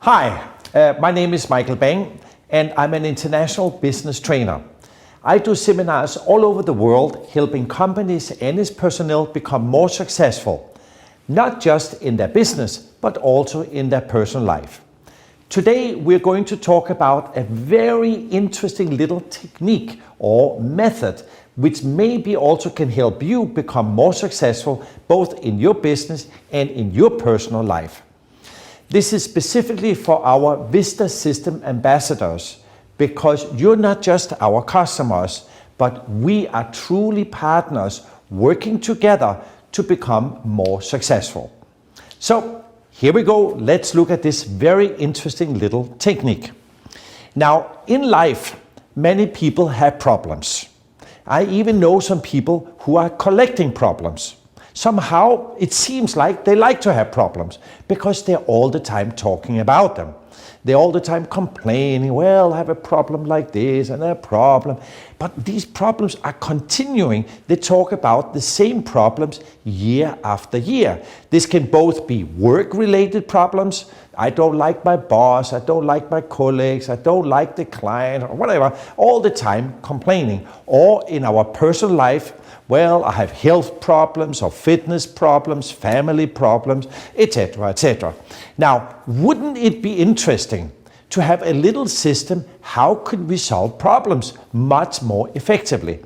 Hi, my name is Michael Bang, and I'm an international business trainer. I do seminars all over the world, helping companies and its personnel become more successful, not just in their business, but also in their personal life. Today, we're going to talk about a very interesting little technique or method, which maybe also can help you become more successful, both in your business and in your personal life. This is specifically for our VistaSystem ambassadors, because you're not just our customers, but we are truly partners working together to become more successful. So here we go. Let's look at this very interesting little technique. Now, in life, many people have problems. I even know some people who are collecting problems. Somehow it seems like they like to have problems because they're all the time talking about them. They're all the time complaining, well, I have a problem like this and a problem. But these problems are continuing. They talk about the same problems year after year. This can both be work-related problems. I don't like my boss, I don't like my colleagues, I don't like the client, or whatever, all the time complaining. Or in our personal life, well, I have health problems or fitness problems, family problems, etc., etc. Now, wouldn't it be interesting to have a little system? How could we solve problems much more effectively?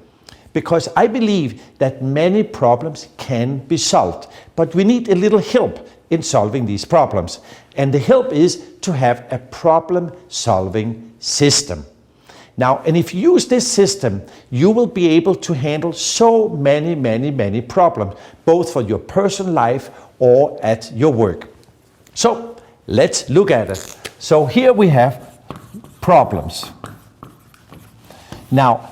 Because I believe that many problems can be solved, but we need a little help in solving these problems. And the help is to have a problem-solving system. Now, and if you use this system, you will be able to handle so many problems, both for your personal life or at your work. So let's look at it. So here we have problems. Now,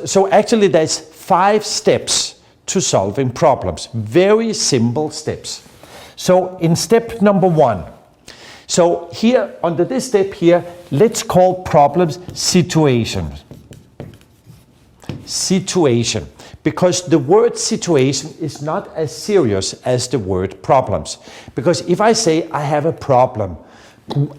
so actually there's 5 steps to solving problems, very simple steps. So in step number 1, so here, under this step here, let's call problems situations. Situation. Because the word situation is not as serious as the word problems. Because if I say I have a problem,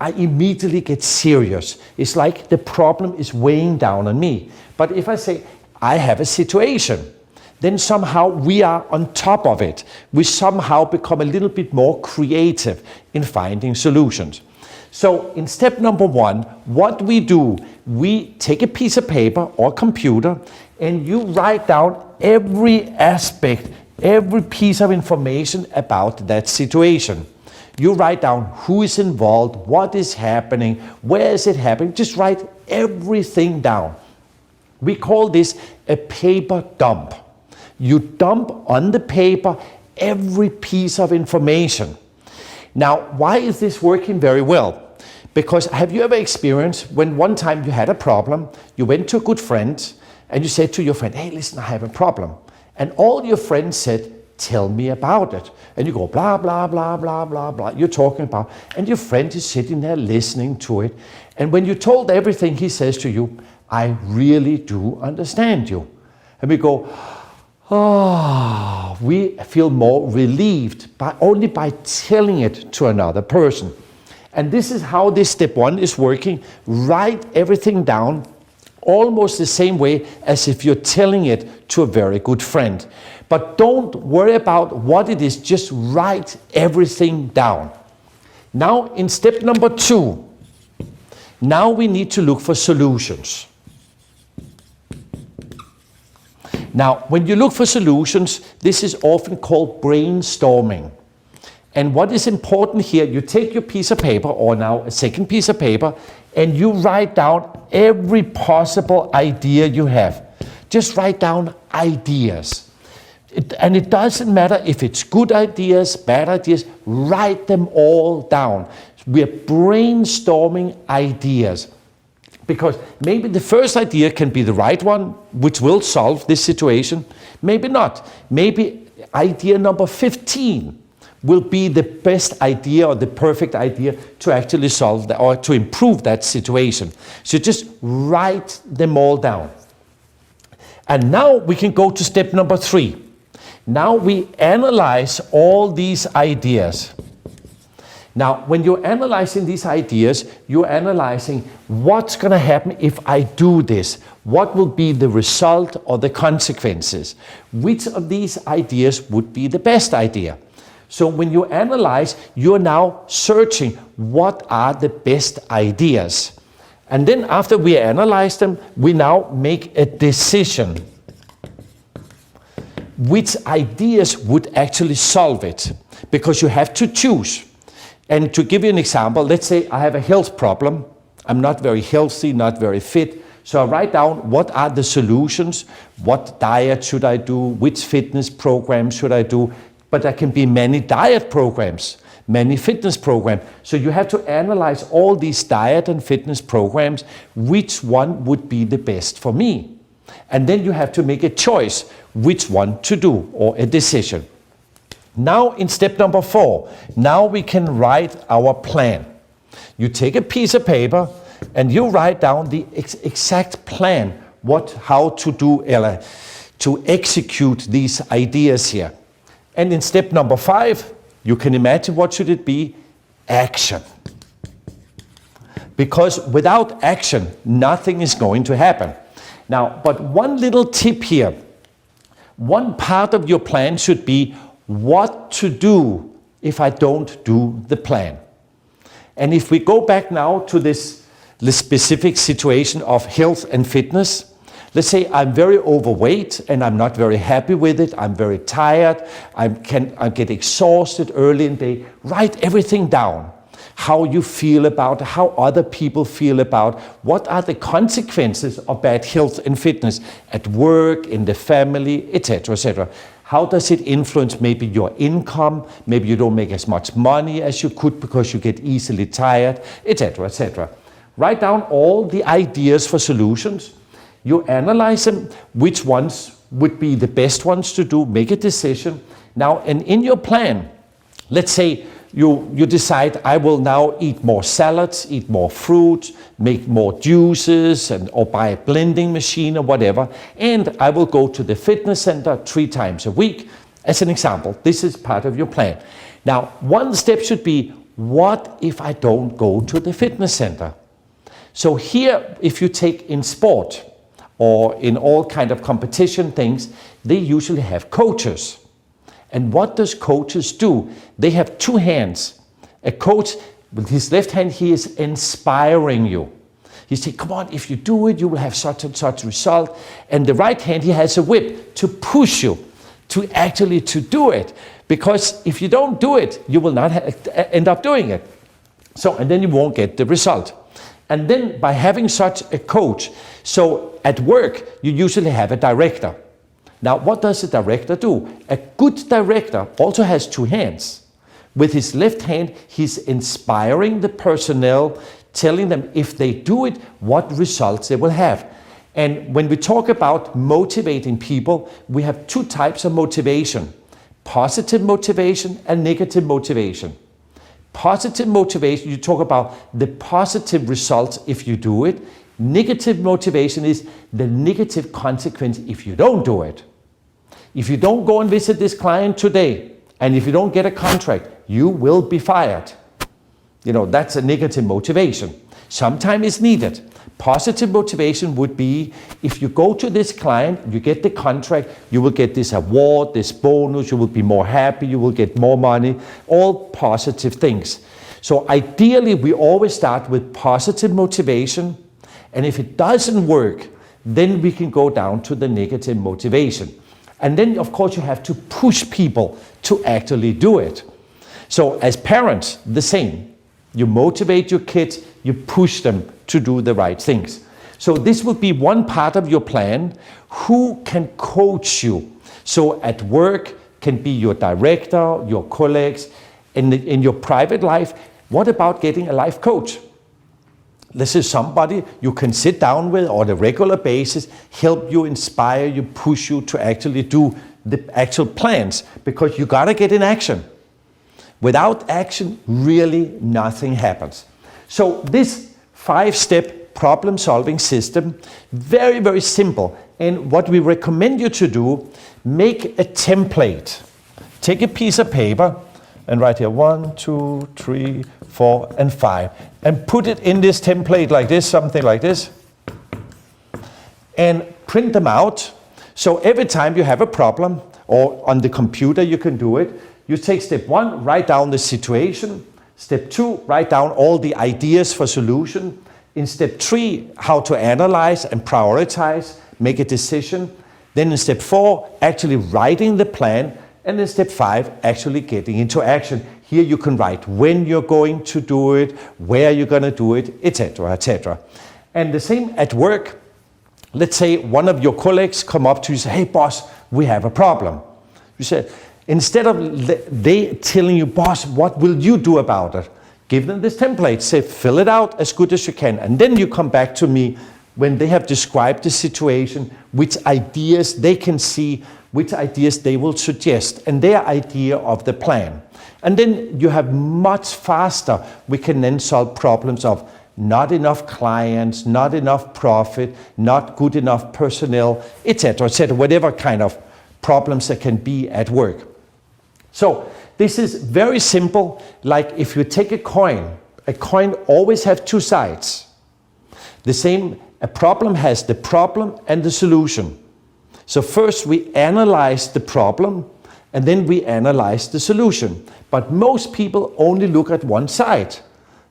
I immediately get serious. It's like the problem is weighing down on me. But if I say I have a situation, then somehow we are on top of it. We somehow become a little bit more creative in finding solutions. So in step number 1, what we do, we take a piece of paper or computer and you write down every aspect, every piece of information about that situation. You write down who is involved, what is happening, where is it happening, just write everything down. We call this a paper dump. You dump on the paper every piece of information. Now, why is this working very well? Because have you ever experienced when one time you had a problem, you went to a good friend and you said to your friend, hey, listen, I have a problem. And all your friends said, tell me about it. And you go, blah, blah, blah, blah, blah, blah. You're talking about, and your friend is sitting there listening to it. And when you told everything, he says to you, I really do understand you. And we go, oh, we feel more relieved only by telling it to another person. And this is how this step 1 is working. Write everything down almost the same way as if you're telling it to a very good friend. But don't worry about what it is, just write everything down. Now in step number 2, now we need to look for solutions. Now, when you look for solutions, this is often called brainstorming. And what is important here, you take your piece of paper, or now a second piece of paper, and you write down every possible idea you have. Just write down ideas. And it doesn't matter if it's good ideas, bad ideas, write them all down. We're brainstorming ideas. Because maybe the first idea can be the right one, which will solve this situation. Maybe not. Maybe idea number 15 will be the best idea or the perfect idea to actually solve that or to improve that situation. So just write them all down. And now we can go to step number 3. Now we analyze all these ideas. Now, when you're analyzing these ideas, you're analyzing what's going to happen if I do this. What will be the result or the consequences? Which of these ideas would be the best idea? So when you analyze, you're now searching what are the best ideas. And then after we analyze them, we now make a decision. Which ideas would actually solve it? Because you have to choose. And to give you an example, let's say I have a health problem. I'm not very healthy, not very fit. So I write down what are the solutions, what diet should I do, which fitness program should I do. But there can be many diet programs, many fitness programs. So you have to analyze all these diet and fitness programs, which one would be the best for me. And then you have to make a choice, which one to do, or a decision. Now in step number 4, now we can write our plan. You take a piece of paper and you write down the exact plan, how to do, to execute these ideas here. And in step number 5, you can imagine what should it be? Action. Because without action, nothing is going to happen. Now, but one little tip here. One part of your plan should be what to do if I don't do the plan. And if we go back now to this specific situation of health and fitness, let's say I'm very overweight and I'm not very happy with it, I'm very tired, I get exhausted early in the day. Write everything down. How you feel about, how other people feel about, what are the consequences of bad health and fitness at work, in the family, etc., etc. How does it influence maybe your income? Maybe you don't make as much money as you could because you get easily tired, etc., etc. Write down all the ideas for solutions. You analyze them, which ones would be the best ones to do, make a decision. Now, and in your plan, let's say you decide I will now eat more salads, eat more fruit, make more juices, or buy a blending machine or whatever, and I will go to the fitness center 3 times a week. As an example, this is part of your plan. Now, one step should be, what if I don't go to the fitness center? So here, if you take in sport or in all kind of competition things, they usually have coaches. And what does coaches do? They have 2 hands. A coach, with his left hand, he is inspiring you. He says, come on, if you do it, you will have such and such result. And the right hand, he has a whip to push you to actually to do it. Because if you don't do it, you will not end up doing it. So, and then you won't get the result. And then by having such a coach, so at work, you usually have a director. Now, what does a director do? A good director also has 2 hands. With his left hand, he's inspiring the personnel, telling them if they do it, what results they will have. And when we talk about motivating people, we have 2 types of motivation. Positive motivation and negative motivation. Positive motivation, you talk about the positive results if you do it. Negative motivation is the negative consequence if you don't do it. If you don't go and visit this client today, and if you don't get a contract, you will be fired. You know, that's a negative motivation. Sometimes it's needed. Positive motivation would be, if you go to this client, you get the contract, you will get this award, this bonus, you will be more happy, you will get more money, all positive things. So ideally, we always start with positive motivation, and if it doesn't work, then we can go down to the negative motivation. And then, of course, you have to push people to actually do it. So as parents, the same. You motivate your kids, you push them to do the right things. So this will be one part of your plan. Who can coach you? So at work can be your director, your colleagues. In your private life, what about getting a life coach? This is somebody you can sit down with on a regular basis, help you, inspire you, push you to actually do the actual plans, because you gotta get in action. Without action, really nothing happens. So this 5-step problem-solving system, very, very simple. And what we recommend you to do, make a template. Take a piece of paper, and write here 1, 2, 3, 4, and 5. And put it in this template like this, something like this. And print them out. So every time you have a problem, or on the computer you can do it, you take step 1, write down the situation. Step 2, write down all the ideas for solution. In step 3, how to analyze and prioritize, make a decision. Then in step 4, actually writing the plan. And in step 5, actually getting into action. Here you can write when you're going to do it, where you're going to do it, etc., etc. And the same at work. Let's say one of your colleagues come up to you and say, hey boss, we have a problem. You say, instead of they telling you, boss, what will you do about it? Give them this template, say, fill it out as good as you can. And then you come back to me when they have described the situation, which ideas they can see, which ideas they will suggest, and their idea of the plan. And then you have much faster, we can then solve problems of not enough clients, not enough profit, not good enough personnel, etc., etc., whatever kind of problems there can be at work. So this is very simple. Like if you take a coin always has two sides. The same, a problem has the problem and the solution. So first we analyze the problem and then we analyze the solution. But most people only look at one side.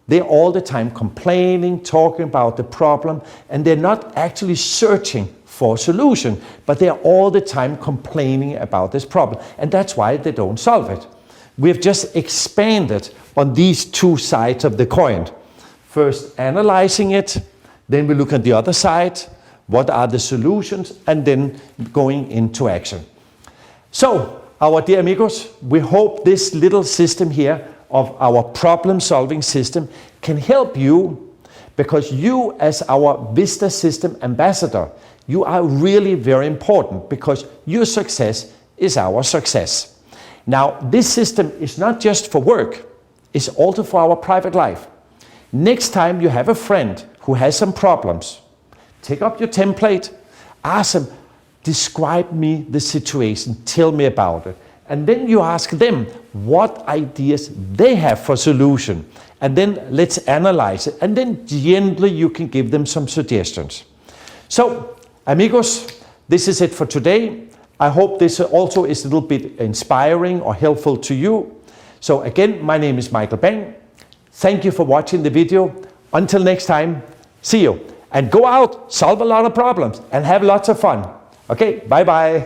They're all the time complaining, talking about the problem, and they're not actually searching for a solution, but they're all the time complaining about this problem. And that's why they don't solve it. We've just expanded on these two sides of the coin. First analyzing it, then we look at the other side, what are the solutions, and then going into action. So, our dear amigos, we hope this little system here of our problem-solving system can help you, because you as our VistaSystem ambassador, you are really very important, because your success is our success. Now, this system is not just for work, it's also for our private life. Next time you have a friend who has some problems, take up your template, ask them, describe me the situation, tell me about it. And then you ask them what ideas they have for solution. And then let's analyze it. And then gently you can give them some suggestions. So, amigos, this is it for today. I hope this also is a little bit inspiring or helpful to you. So again, my name is Michael Bang. Thank you for watching the video. Until next time, see you. And go out, solve a lot of problems, and have lots of fun. Okay, bye-bye.